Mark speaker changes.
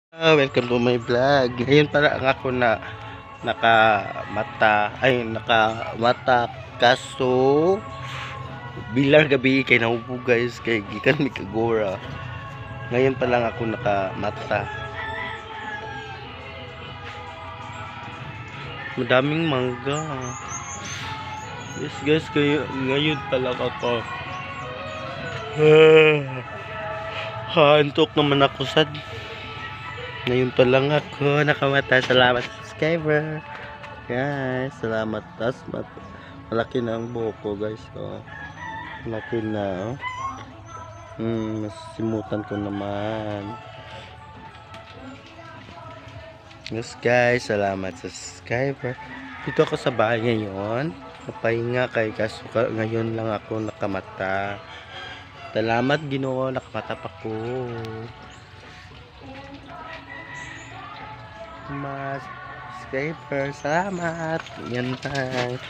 Speaker 1: Welcome to my vlog. Ngayon para ang ako na nakamata kaso bilar gabi kay naubo guys kay gikan mi kagora. Ngayon pa lang ako nakamata. Madaming mangga. Yes guys, ngayon pa lang ako. Antok naman ako sad. Ngayon pa lang ako nakamata. Salamat sa subscriber. Guys, salamat. Malaki na ang buhok ko guys. Oh. Malaki na. Oh. Simutan ko naman. Yes guys, salamat sa subscriber. Dito ako sa bahay ngayon. Napahinga kay kaso ngayon lang ako nakamata. Salamat Ginoo, nakamata pa ko. Mas subscriber, salamat. Yan lang.